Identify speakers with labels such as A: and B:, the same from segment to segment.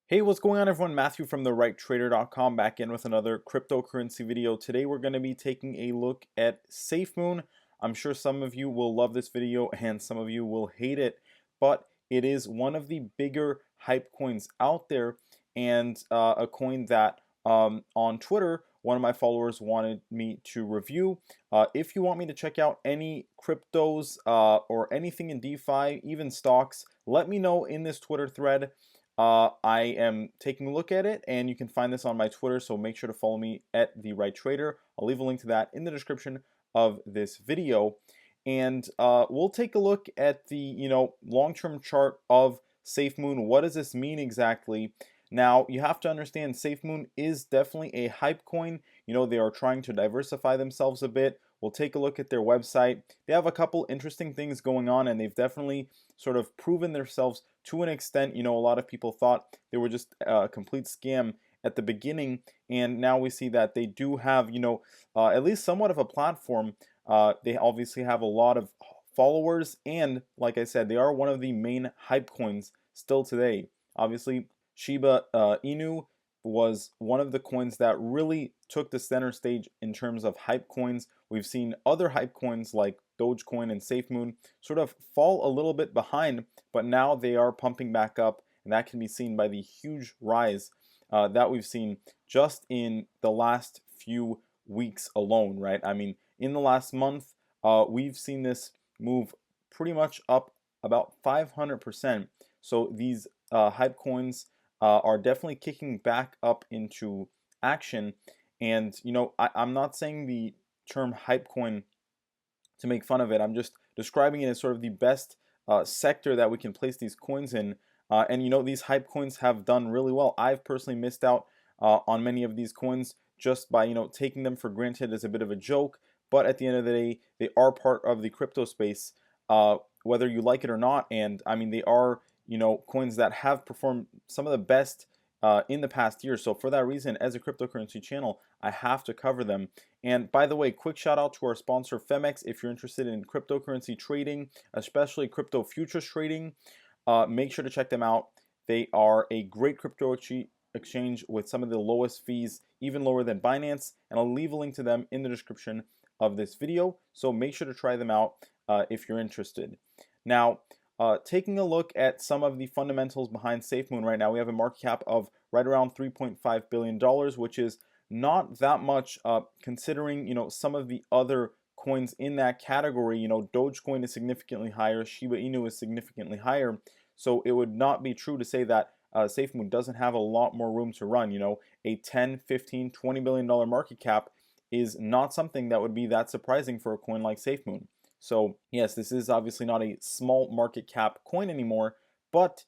A: Hey, what's going on everyone? Matthew from therighttrader.com back in with another cryptocurrency video. Today we're going to be taking a look at SAFEMOON. I'm sure some of you will love this video and some of you will hate it, but it is one of the bigger hype coins out there, and a coin that on Twitter one of my followers wanted me to review. If you want me to check out any cryptos or anything in DeFi, even stocks, let me know in this Twitter thread. I am taking a look at it, and you can find this on my Twitter, so make sure to follow me at therighttrader. I'll leave a link to that in the description of this video. And we'll take a look at the long-term chart of SafeMoon. What does this mean exactly? Now, you have to understand SafeMoon is definitely a hype coin. They are trying to diversify themselves a bit. We'll take a look at their website. They have a couple interesting things going on, and they've definitely sort of proven themselves to an extent. A lot of people thought they were just a complete scam at the beginning, and now we see that they do have, at least somewhat of a platform. They obviously have a lot of followers, and like I said, they are one of the main hype coins still today. Obviously, SHIBA INU was one of the coins that really took the center stage in terms of hype coins. We've seen other hype coins like Dogecoin and SafeMoon sort of fall a little bit behind, but now they are pumping back up, and that can be seen by the huge rise that we've seen just in the last few weeks alone, right? I mean, in the last month, we've seen this move pretty much up about 500%. So these hype coins are definitely kicking back up into action. And I'm not saying the term hype coin to make fun of it. I'm just describing it as sort of the best sector that we can place these coins in. And these hype coins have done really well. I've personally missed out on many of these coins just by taking them for granted as a bit of a joke. But at the end of the day, they are part of the crypto space, whether you like it or not. And I mean, they are coins that have performed some of the best in the past year. So for that reason, as a cryptocurrency channel, I have to cover them. And by the way, quick shout out to our sponsor FEMEX. If you're interested in cryptocurrency trading, especially crypto futures trading, make sure to check them out. They are a great crypto exchange with some of the lowest fees, even lower than Binance. And I'll leave a link to them in the description of this video. So make sure to try them out if you're interested. Now, taking a look at some of the fundamentals behind SafeMoon right now, we have a market cap of right around $3.5 billion, which is not that much considering some of the other coins in that category. Dogecoin is significantly higher, Shiba Inu is significantly higher, so it would not be true to say that SafeMoon doesn't have a lot more room to run. A 10, 15, $20 billion market cap is not something that would be that surprising for a coin like SafeMoon. So yes, this is obviously not a small market cap coin anymore, but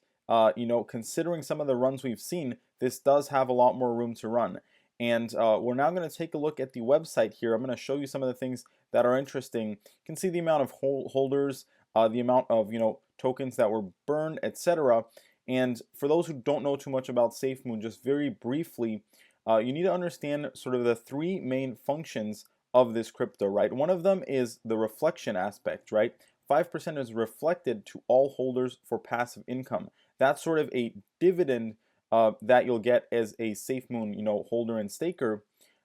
A: considering some of the runs we've seen, this does have a lot more room to run. And we're now going to take a look at the website here. I'm going to show you some of the things that are interesting. You can see the amount of holders, the amount of tokens that were burned, etc. And for those who don't know too much about SafeMoon, just very briefly, you need to understand sort of the three main functions of this crypto, right? One of them is the reflection aspect, right? 5% is reflected to all holders for passive income. That's sort of a dividend that you'll get as a SafeMoon, holder and staker,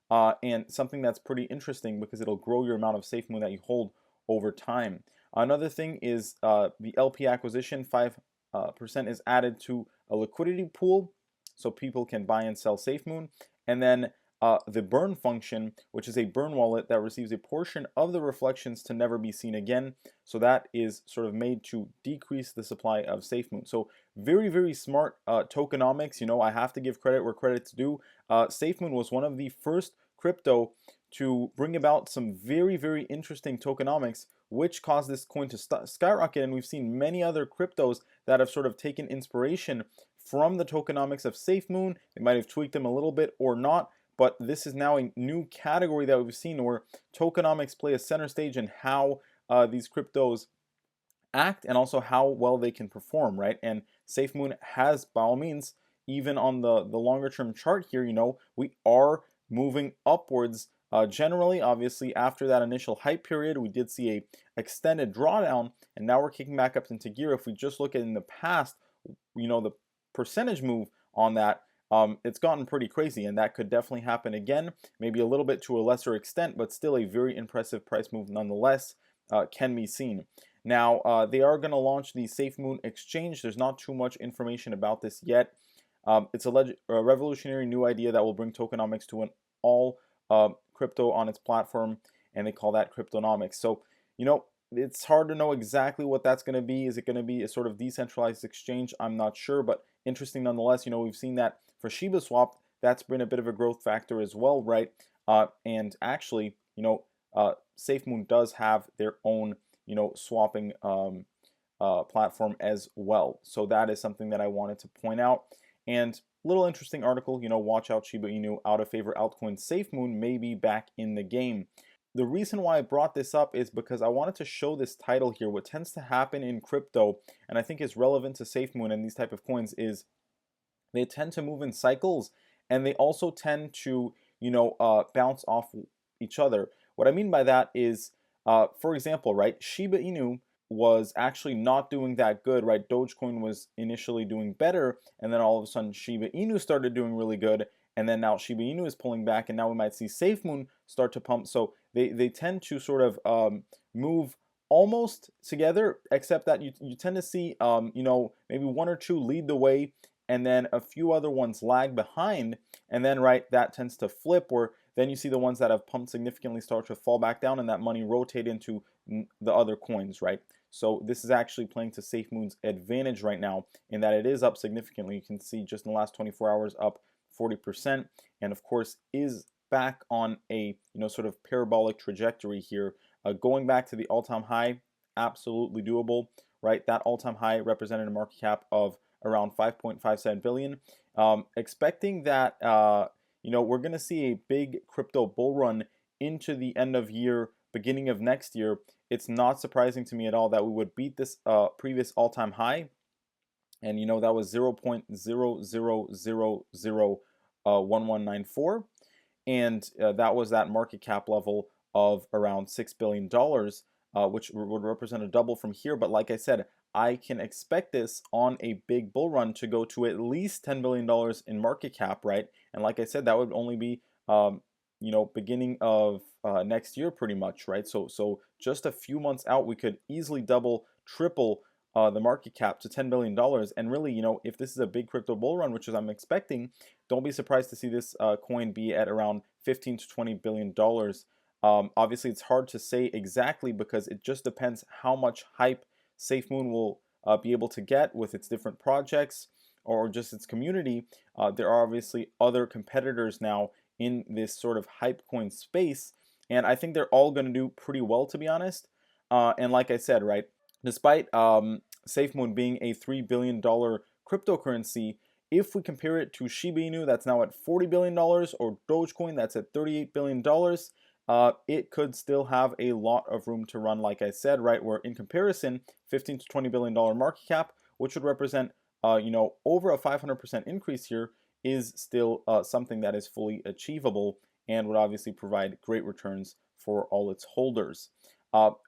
A: and something that's pretty interesting because it'll grow your amount of SafeMoon that you hold over time. Another thing is the LP acquisition. 5% is added to a liquidity pool, so people can buy and sell SafeMoon, and then the burn function, which is a burn wallet that receives a portion of the reflections to never be seen again. So that is sort of made to decrease the supply of SafeMoon. So very, very smart tokenomics. I have to give credit where credit's due. SafeMoon was one of the first crypto to bring about some very, very interesting tokenomics, which caused this coin to skyrocket. And we've seen many other cryptos that have sort of taken inspiration from the tokenomics of SafeMoon. They might have tweaked them a little bit or not, but this is now a new category that we've seen where tokenomics play a center stage in how these cryptos act and also how well they can perform, right? And SafeMoon has, by all means, even on the longer term chart here, we are moving upwards. Generally, obviously, after that initial hype period, we did see a extended drawdown, and now we're kicking back up into gear. If we just look at in the past, the percentage move on that, it's gotten pretty crazy, and that could definitely happen again, maybe a little bit to a lesser extent, but still a very impressive price move nonetheless can be seen. Now, they are going to launch the SAFEMOON exchange. There's not too much information about this yet. It's a revolutionary new idea that will bring tokenomics to an all crypto on its platform, and they call that Cryptonomics. So, it's hard to know exactly what that's going to be. Is it going to be a sort of decentralized exchange? I'm not sure, but interesting nonetheless. We've seen that for SHIBA swap, that's been a bit of a growth factor as well, right? And actually, SafeMoon does have their own, swapping platform as well. So that is something that I wanted to point out. And little interesting article, watch out, Shiba Inu out of favor altcoin SafeMoon may be back in the game. The reason why I brought this up is because I wanted to show this title here. What tends to happen in crypto, and I think is relevant to SafeMoon and these type of coins, is they tend to move in cycles, and they also tend to, bounce off each other. What I mean by that is, for example, right, Shiba Inu was actually not doing that good, right? Dogecoin was initially doing better, and then all of a sudden Shiba Inu started doing really good, and then now Shiba Inu is pulling back, and now we might see SafeMoon start to pump. So they tend to sort of move almost together, except that you tend to see maybe one or two lead the way, and then a few other ones lag behind, and then right, that tends to flip, where then you see the ones that have pumped significantly start to fall back down, and that money rotate into the other coins, right? So this is actually playing to SafeMoon's advantage right now, in that it is up significantly. You can see just in the last 24 hours up 40%, and of course is back on a sort of parabolic trajectory here, going back to the all-time high. Absolutely doable, right? That all-time high represented a market cap of around 5.57 billion. Expecting that we're going to see a big crypto bull run into the end of year, beginning of next year. It's not surprising to me at all that we would beat this previous all-time high, and that was 0.00001194, and that was that market cap level of around $6 billion, which would represent a double from here. But like I said, I can expect this on a big bull run to go to at least $10 billion in market cap, right? And like I said, that would only be beginning of next year pretty much, right? So just a few months out, we could easily double, triple the market cap to $10 billion. And really, if this is a big crypto bull run, which is I'm expecting, don't be surprised to see this coin be at around 15 to $20 billion. Obviously, it's hard to say exactly because it just depends how much hype SafeMoon will be able to get with its different projects or just its community. There are obviously other competitors now in this sort of hype coin space, and I think they're all going to do pretty well, to be honest. And like I said, right, despite SafeMoon being a $3 billion cryptocurrency, if we compare it to Shiba Inu, that's now at $40 billion, or Dogecoin, that's at $38 billion, it could still have a lot of room to run, like I said, right, where in comparison, $15 to $20 billion market cap, which would represent over a 500% increase here, is still something that is fully achievable and would obviously provide great returns for all its holders.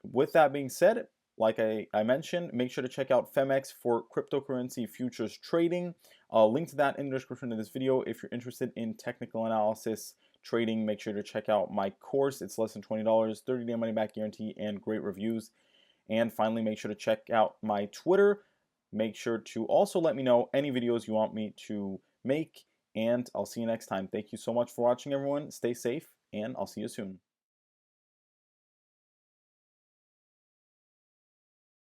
A: With that being said, like I mentioned, make sure to check out FEMX for cryptocurrency futures trading. Link to that in the description of this video. If you're interested in technical analysis trading, make sure to check out my course. It's less than $20, 30-day money-back guarantee, and great reviews. And finally, make sure to check out my Twitter. Make sure to also let me know any videos you want me to make, and I'll see you next time. Thank you so much for watching, everyone. Stay safe, and I'll see you soon.